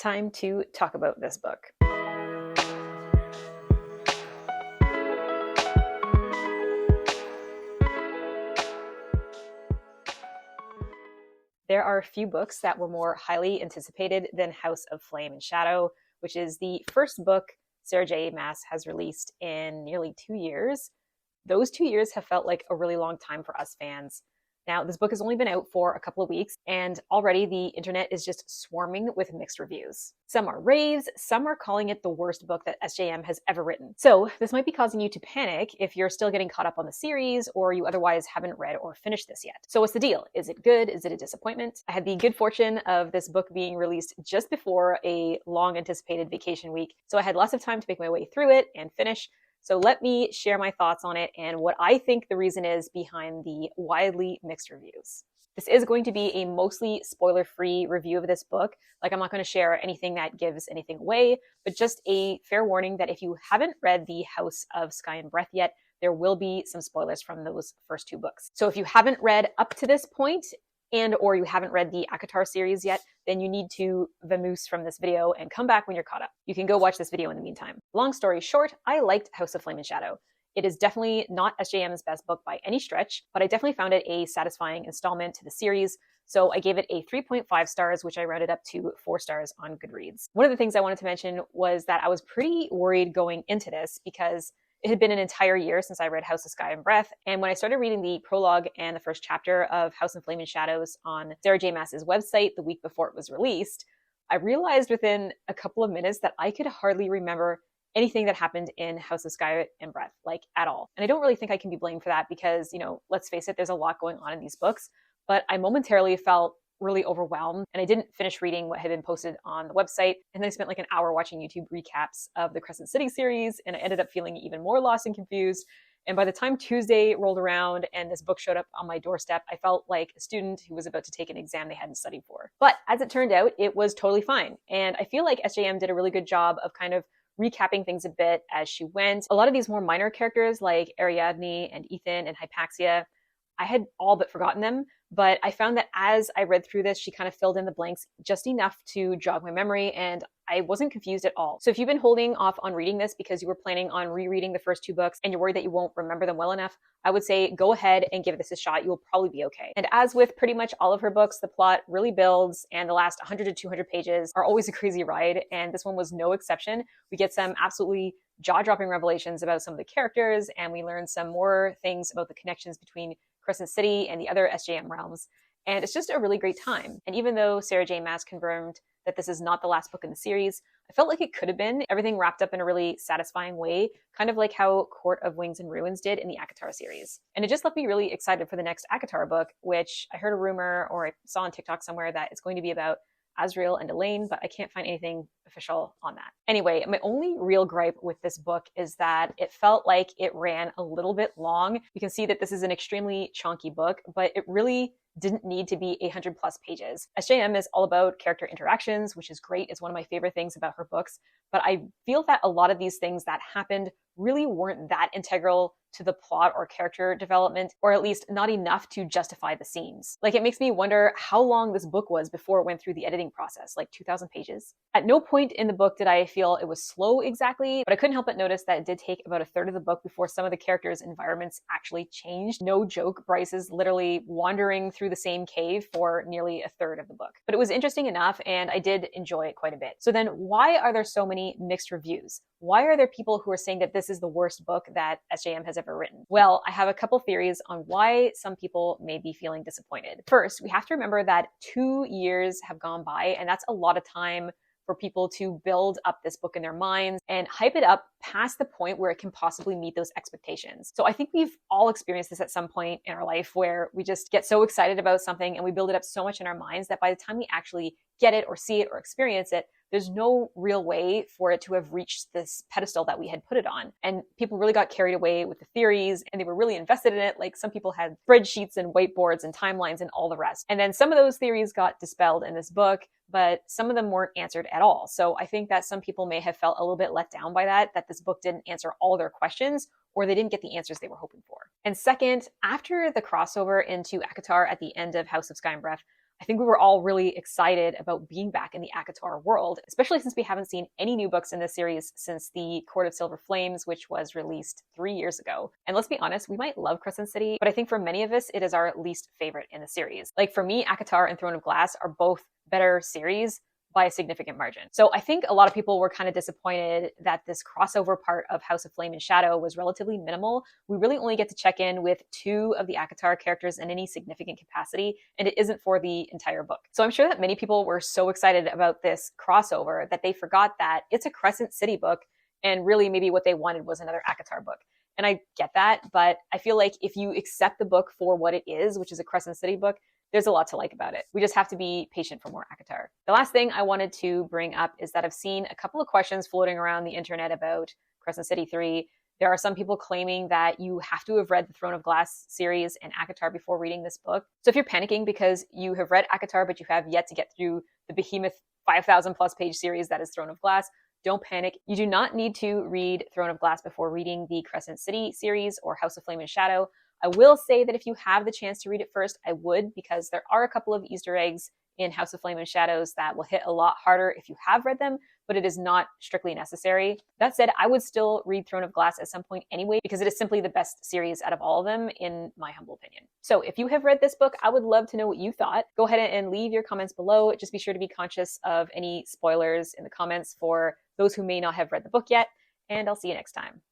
time to talk about this book. There are a few books that were more highly anticipated than House of Flame and Shadow, which is the first book Sarah J Maas has released in nearly 2 years. Those 2 years have felt like a really long time for us fans. Now, this book has only been out for a couple of weeks, and already the internet is just swarming with mixed reviews. Some are raves, some are calling it the worst book that SJM has ever written. So this might be causing you to panic if you're still getting caught up on the series or you otherwise haven't read or finished this yet. So what's the deal? Is it good? Is it a disappointment? I had the good fortune of this book being released just before a long anticipated vacation week, so I had lots of time to make my way through it and finish. So let me share my thoughts on it and what I think the reason is behind the widely mixed reviews. This is going to be a mostly spoiler-free review of this book. Like, I'm not going to share anything that gives anything away, but just a fair warning that if you haven't read The House of Sky and Breath yet, there will be some spoilers from those first two books. So if you haven't read up to this point, and or you haven't read the ACOTAR series yet, then you need to vamoose from this video and come back when you're caught up. You can go watch this video in the meantime. Long story short, I liked House of Flame and Shadow. It is definitely not SJM's best book by any stretch, but I definitely found it a satisfying installment to the series. So I gave it a 3.5 stars, which I rounded up to 4 stars on Goodreads. One of the things I wanted to mention was that I was pretty worried going into this because it had been an entire year since I read House of Sky and Breath, and when I started reading the prologue and the first chapter of House of Flame and Shadows on Sarah J Maas's website the week before it was released, I realized within a couple of minutes that I could hardly remember anything that happened in House of Sky and Breath, like at all. And I don't really think I can be blamed for that because, let's face it, there's a lot going on in these books, but I momentarily felt really overwhelmed, and I didn't finish reading what had been posted on the website, and then I spent like an hour watching YouTube recaps of the Crescent City series, and I ended up feeling even more lost and confused. And by the time Tuesday rolled around and this book showed up on my doorstep, I felt like a student who was about to take an exam they hadn't studied for. But as it turned out, it was totally fine, and I feel like SJM did a really good job of kind of recapping things a bit as she went. A lot of these more minor characters like Ariadne and Ethan and Hypaxia, I had all but forgotten them, but I found that as I read through this, she kind of filled in the blanks just enough to jog my memory, and I wasn't confused at all. So if you've been holding off on reading this because you were planning on rereading the first 2 books and you're worried that you won't remember them well enough, I would say go ahead and give this a shot. You'll probably be okay. And as with pretty much all of her books, the plot really builds, and the last 100 to 200 pages are always a crazy ride, and this one was no exception. We get some absolutely jaw-dropping revelations about some of the characters, and we learn some more things about the connections between Crescent City and the other SJM realms. And it's just a really great time. And even though Sarah J Maas confirmed that this is not the last book in the series, I felt like it could have been. Everything wrapped up in a really satisfying way, kind of like how Court of Wings and Ruins did in the ACOTAR series. And it just left me really excited for the next ACOTAR book, which I heard a rumor or I saw on TikTok somewhere that it's going to be about Azriel and Elaine, but I can't find anything official on that. Anyway, my only real gripe with this book is that it felt like it ran a little bit long. You can see that this is an extremely chunky book, but it really didn't need to be 100+ pages. SJM is all about character interactions, which is great. It's one of my favorite things about her books, but I feel that a lot of these things that happened really weren't that integral to the plot or character development, or at least not enough to justify the scenes. Like, it makes me wonder how long this book was before it went through the editing process, like 2,000 pages. At no point in the book did I feel it was slow exactly, but I couldn't help but notice that it did take about a third of the book before some of the characters' environments actually changed. No joke, Bryce is literally wandering through the same cave for nearly a third of the book. But it was interesting enough, and I did enjoy it quite a bit. So then why are there so many mixed reviews? Why are there people who are saying that this is the worst book that SJM has ever written? Well, I have a couple theories on why some people may be feeling disappointed. First, we have to remember that 2 years have gone by, and that's a lot of time for people to build up this book in their minds and hype it up past the point where it can possibly meet those expectations. So I think we've all experienced this at some point in our life where we just get so excited about something and we build it up so much in our minds that by the time we actually get it or see it or experience it, there's no real way for it to have reached this pedestal that we had put it on. And people really got carried away with the theories and they were really invested in it. Like, some people had spreadsheets and whiteboards and timelines and all the rest. And then some of those theories got dispelled in this book, but some of them weren't answered at all. So I think that some people may have felt a little bit let down by that this book didn't answer all their questions, or they didn't get the answers they were hoping for. And second, after the crossover into ACOTAR at the end of House of Sky and Breath, I think we were all really excited about being back in the ACOTAR world, especially since we haven't seen any new books in this series since the Court of Silver Flames, which was released 3 years ago. And let's be honest, we might love Crescent City, but I think for many of us, it is our least favorite in the series. Like for me, ACOTAR and Throne of Glass are both better series by a significant margin. So I think a lot of people were kind of disappointed that this crossover part of House of Flame and Shadow was relatively minimal. We really only get to check in with 2 of the ACOTAR characters in any significant capacity, and it isn't for the entire book. So I'm sure that many people were so excited about this crossover that they forgot that it's a Crescent City book, and really maybe what they wanted was another ACOTAR book. And I get that, but I feel like if you accept the book for what it is, which is a Crescent City book, there's a lot to like about it. We just have to be patient for more ACOTAR. The last thing I wanted to bring up is that I've seen a couple of questions floating around the internet about Crescent City 3. There are some people claiming that you have to have read the Throne of Glass series and ACOTAR before reading this book. So if you're panicking because you have read ACOTAR, but you have yet to get through the behemoth 5,000 plus page series that is Throne of Glass, don't panic. You do not need to read Throne of Glass before reading the Crescent City series or House of Flame and Shadow. I will say that if you have the chance to read it first, I would, because there are a couple of Easter eggs in House of Flame and Shadows that will hit a lot harder if you have read them, but it is not strictly necessary. That said, I would still read Throne of Glass at some point anyway, because it is simply the best series out of all of them, in my humble opinion. So if you have read this book, I would love to know what you thought. Go ahead and leave your comments below. Just be sure to be conscious of any spoilers in the comments for those who may not have read the book yet, and I'll see you next time.